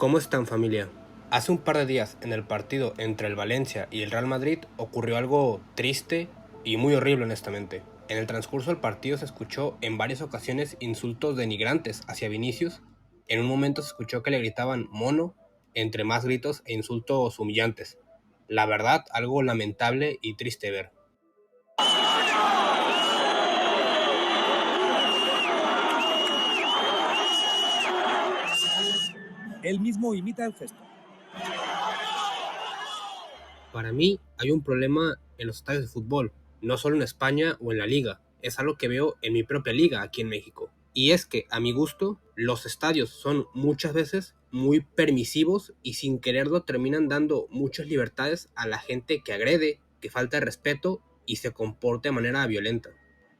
¿Cómo están, familia? Hace un par de días, en el partido entre el Valencia y el Real Madrid, ocurrió algo triste y muy horrible, honestamente. En el transcurso del partido se escuchó en varias ocasiones insultos denigrantes hacia Vinicius. En un momento se escuchó que le gritaban mono, entre más gritos e insultos humillantes. La verdad, algo lamentable y triste ver. Él mismo imita el gesto. Para mí hay un problema en los estadios de fútbol, no solo en España o en la liga, es algo que veo en mi propia liga aquí en México. Y es que, a mi gusto, los estadios son muchas veces muy permisivos y sin quererlo terminan dando muchas libertades a la gente que agrede, que falta de respeto y se comporta de manera violenta.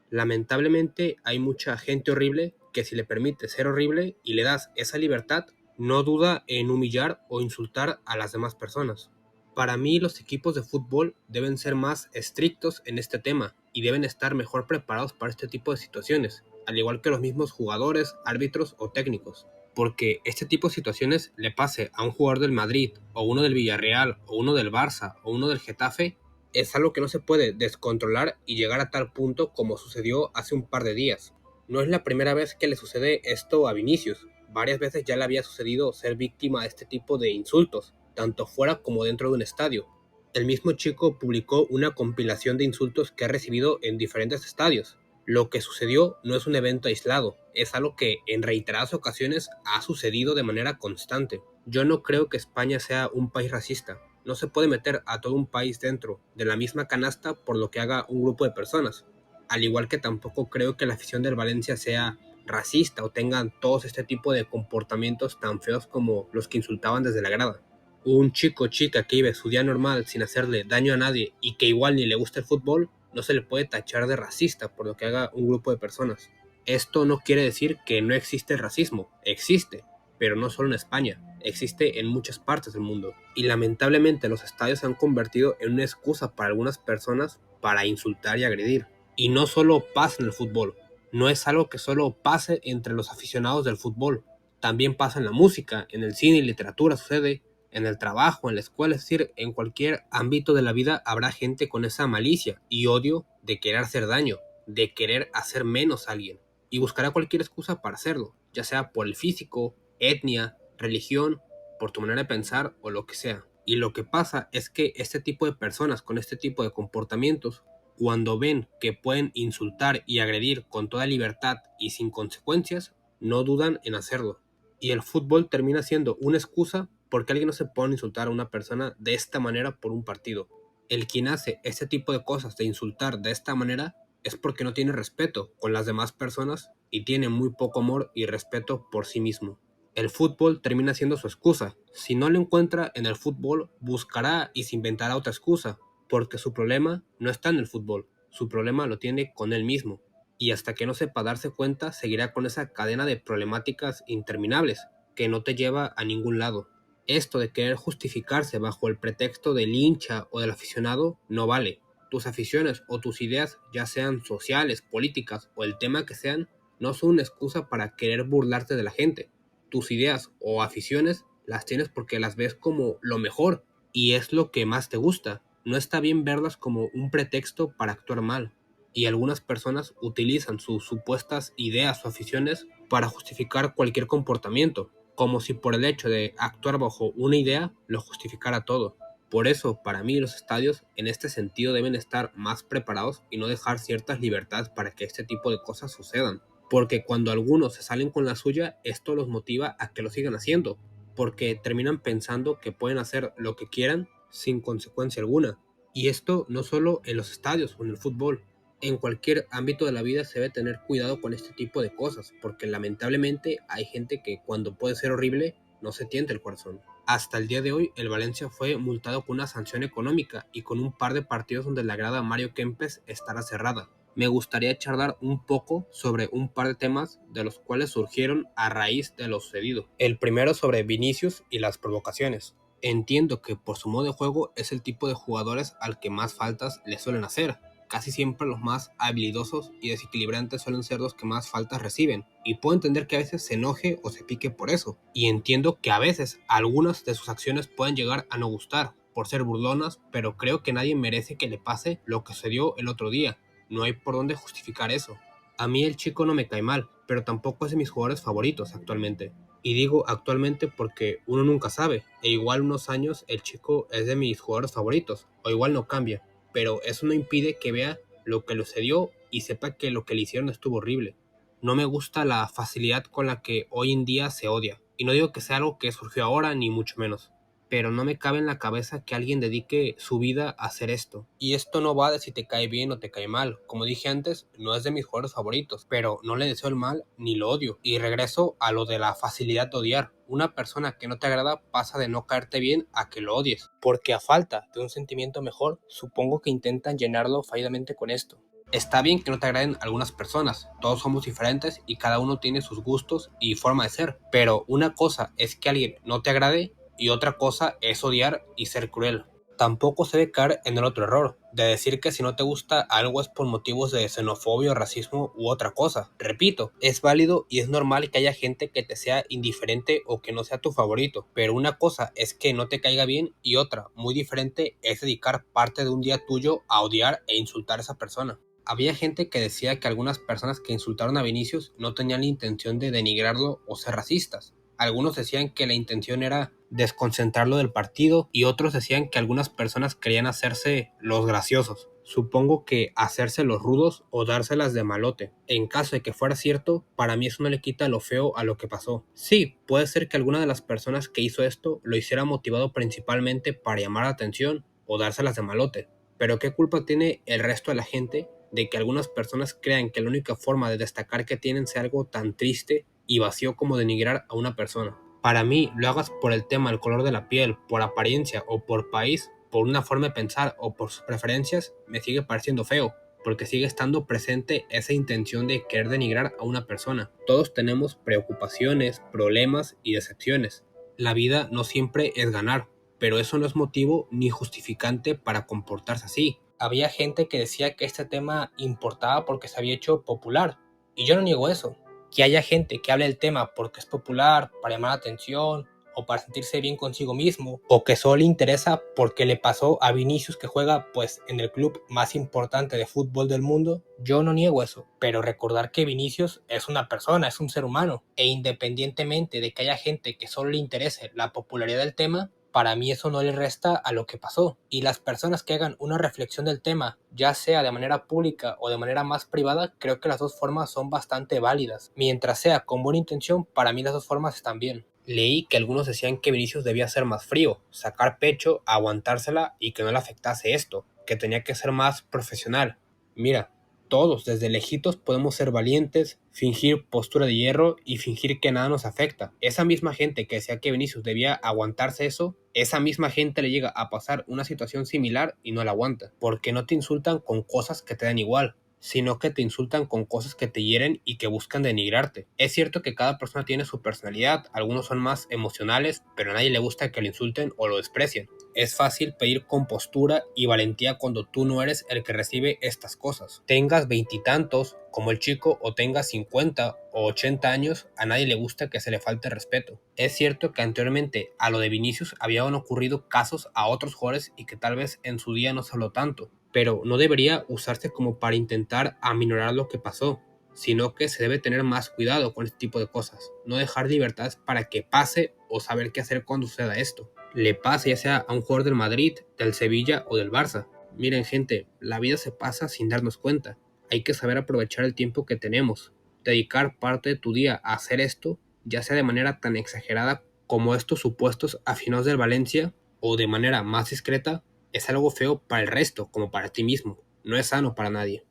Lamentablemente hay mucha gente horrible que si le permite ser horrible y le das esa libertad, no duda en humillar o insultar a las demás personas. Para mí los equipos de fútbol deben ser más estrictos en este tema y deben estar mejor preparados para este tipo de situaciones, al igual que los mismos jugadores, árbitros o técnicos. Porque este tipo de situaciones le pase a un jugador del Madrid, o uno del Villarreal, o uno del Barça, o uno del Getafe, es algo que no se puede descontrolar y llegar a tal punto como sucedió hace un par de días. No es la primera vez que le sucede esto a Vinicius. Varias veces ya le había sucedido ser víctima de este tipo de insultos, tanto fuera como dentro de un estadio. El mismo chico publicó una compilación de insultos que ha recibido en diferentes estadios. Lo que sucedió no es un evento aislado, es algo que en reiteradas ocasiones ha sucedido de manera constante. Yo no creo que España sea un país racista. No se puede meter a todo un país dentro de la misma canasta por lo que haga un grupo de personas. Al igual que tampoco creo que la afición del Valencia sea racista o tengan todos este tipo de comportamientos tan feos como los que insultaban desde la grada. Un chico o chica que vive su día normal sin hacerle daño a nadie y que igual ni le gusta el fútbol, no se le puede tachar de racista por lo que haga un grupo de personas. Esto no quiere decir que no existe el racismo, existe, pero no solo en España, existe en muchas partes del mundo. Y lamentablemente los estadios se han convertido en una excusa para algunas personas para insultar y agredir. Y no solo pasa en el fútbol, no es algo que solo pase entre los aficionados del fútbol, también pasa en la música, en el cine y literatura sucede, en el trabajo, en la escuela, es decir, en cualquier ámbito de la vida habrá gente con esa malicia y odio de querer hacer daño, de querer hacer menos a alguien, y buscará cualquier excusa para hacerlo, ya sea por el físico, etnia, religión, por tu manera de pensar o lo que sea. Y lo que pasa es que este tipo de personas con este tipo de comportamientos, cuando ven que pueden insultar y agredir con toda libertad y sin consecuencias, no dudan en hacerlo. Y el fútbol termina siendo una excusa porque alguien no se pone a insultar a una persona de esta manera por un partido. El quien hace este tipo de cosas de insultar de esta manera es porque no tiene respeto con las demás personas y tiene muy poco amor y respeto por sí mismo. El fútbol termina siendo su excusa. Si no lo encuentra en el fútbol, buscará y se inventará otra excusa, porque su problema no está en el fútbol, su problema lo tiene con él mismo. Y hasta que no sepa darse cuenta, seguirá con esa cadena de problemáticas interminables que no te lleva a ningún lado. Esto de querer justificarse bajo el pretexto del hincha o del aficionado no vale. Tus aficiones o tus ideas, ya sean sociales, políticas o el tema que sean, no son una excusa para querer burlarte de la gente. Tus ideas o aficiones las tienes porque las ves como lo mejor y es lo que más te gusta. No está bien verlas como un pretexto para actuar mal. Y algunas personas utilizan sus supuestas ideas o aficiones para justificar cualquier comportamiento, como si por el hecho de actuar bajo una idea lo justificara todo. Por eso, para mí, los estadios en este sentido deben estar más preparados y no dejar ciertas libertades para que este tipo de cosas sucedan. Porque cuando algunos se salen con la suya, esto los motiva a que lo sigan haciendo, porque terminan pensando que pueden hacer lo que quieran sin consecuencia alguna. Y esto no solo en los estadios o en el fútbol, en cualquier ámbito de la vida se debe tener cuidado con este tipo de cosas, porque lamentablemente hay gente que cuando puede ser horrible no se tiente el corazón. Hasta el día de hoy, el Valencia fue multado con una sanción económica y con un par de partidos donde la grada Mario Kempes estará cerrada. Me gustaría charlar un poco sobre un par de temas de los cuales surgieron a raíz de lo sucedido. El primero sobre Vinicius y las provocaciones. Entiendo que por su modo de juego es el tipo de jugadores al que más faltas le suelen hacer. casi siempre los más habilidosos y desequilibrantes suelen ser los que más faltas reciben. Y puedo entender que a veces se enoje o se pique por eso. Y entiendo que a veces algunas de sus acciones pueden llegar a no gustar por ser burlonas, pero creo que nadie merece que le pase lo que sucedió el otro día. No hay por dónde justificar eso. A mí el chico no me cae mal, pero tampoco es de mis jugadores favoritos actualmente. Y digo actualmente porque uno nunca sabe, e igual unos años el chico es de mis jugadores favoritos, o igual no cambia, pero eso no impide que vea lo que le sucedió y sepa que lo que le hicieron estuvo horrible. No me gusta la facilidad con la que hoy en día se odia, y no digo que sea algo que surgió ahora ni mucho menos, pero no me cabe en la cabeza que alguien dedique su vida a hacer esto. Y esto no va de si te cae bien o te cae mal. Como dije antes, no es de mis jugadores favoritos, pero no le deseo el mal ni lo odio. Y regreso a lo de la facilidad de odiar. Una persona que no te agrada pasa de no caerte bien a que lo odies, porque a falta de un sentimiento mejor, supongo que intentan llenarlo fallidamente con esto. Está bien que no te agraden algunas personas, todos somos diferentes y cada uno tiene sus gustos y forma de ser, pero una cosa es que alguien no te agrade y otra cosa es odiar y ser cruel. Tampoco se debe caer en el otro error, de decir que si no te gusta algo es por motivos de xenofobia, racismo u otra cosa. Repito, es válido y es normal que haya gente que te sea indiferente o que no sea tu favorito, pero una cosa es que no te caiga bien y otra, muy diferente, es dedicar parte de un día tuyo a odiar e insultar a esa persona. Había gente que decía que algunas personas que insultaron a Vinicius no tenían la intención de denigrarlo o ser racistas. Algunos decían que la intención era desconcentrarlo del partido y otros decían que algunas personas querían hacerse los graciosos. Supongo que hacerse los rudos o dárselas de malote. En caso de que fuera cierto, para mí eso no le quita lo feo a lo que pasó. Sí, puede ser que alguna de las personas que hizo esto lo hiciera motivado principalmente para llamar la atención o dárselas de malote. Pero ¿qué culpa tiene el resto de la gente de que algunas personas crean que la única forma de destacar que tienen sea algo tan triste y vacío como denigrar a una persona? Para mí, lo hagas por el tema del color de la piel, por apariencia o por país, por una forma de pensar o por sus preferencias, me sigue pareciendo feo, porque sigue estando presente esa intención de querer denigrar a una persona. Todos tenemos preocupaciones, problemas y decepciones. La vida no siempre es ganar, pero eso no es motivo ni justificante para comportarse así. Había gente que decía que este tema importaba porque se había hecho popular, y yo no niego eso. Que haya gente que hable del tema porque es popular, para llamar la atención, o para sentirse bien consigo mismo, o que solo le interesa porque le pasó a Vinicius que juega pues en el club más importante de fútbol del mundo, yo no niego eso, pero recordar que Vinicius es una persona, es un ser humano, e independientemente de que haya gente que solo le interese la popularidad del tema, para mí eso no le resta a lo que pasó. Y las personas que hagan una reflexión del tema, ya sea de manera pública o de manera más privada, creo que las dos formas son bastante válidas. Mientras sea con buena intención, para mí las dos formas están bien. Leí que algunos decían que Vinicius debía ser más frío, sacar pecho, aguantársela y que no le afectase esto, que tenía que ser más profesional. Mira, todos, desde lejitos, podemos ser valientes, fingir postura de hierro y fingir que nada nos afecta. Esa misma gente que decía que Vinicius debía aguantarse eso, esa misma gente le llega a pasar una situación similar y no la aguanta. Porque no te insultan con cosas que te dan igual, sino que te insultan con cosas que te hieren y que buscan denigrarte. Es cierto que cada persona tiene su personalidad, algunos son más emocionales, pero a nadie le gusta que lo insulten o lo desprecien. Es fácil pedir compostura y valentía cuando tú no eres el que recibe estas cosas. Tengas veintitantos, como el chico, o tengas 50 o 80 años, a nadie le gusta que se le falte respeto. Es cierto que anteriormente a lo de Vinicius habían ocurrido casos a otros jugadores y que tal vez en su día no se habló tanto, pero no debería usarse como para intentar aminorar lo que pasó, sino que se debe tener más cuidado con este tipo de cosas, no dejar libertades para que pase o saber qué hacer cuando suceda esto. Le pase ya sea a un jugador del Madrid, del Sevilla o del Barça. Miren gente, la vida se pasa sin darnos cuenta. Hay que saber aprovechar el tiempo que tenemos. Dedicar parte de tu día a hacer esto, ya sea de manera tan exagerada como estos supuestos aficionados del Valencia, o de manera más discreta, es algo feo para el resto, como para ti mismo. No es sano para nadie.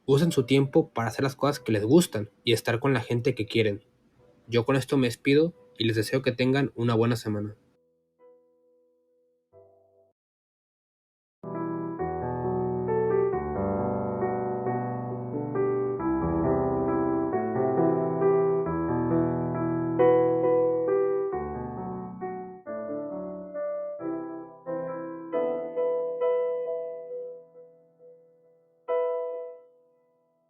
Usen su tiempo para hacer las cosas que les gustan y estar con la gente que quieren. Yo con esto me despido y les deseo que tengan una buena semana.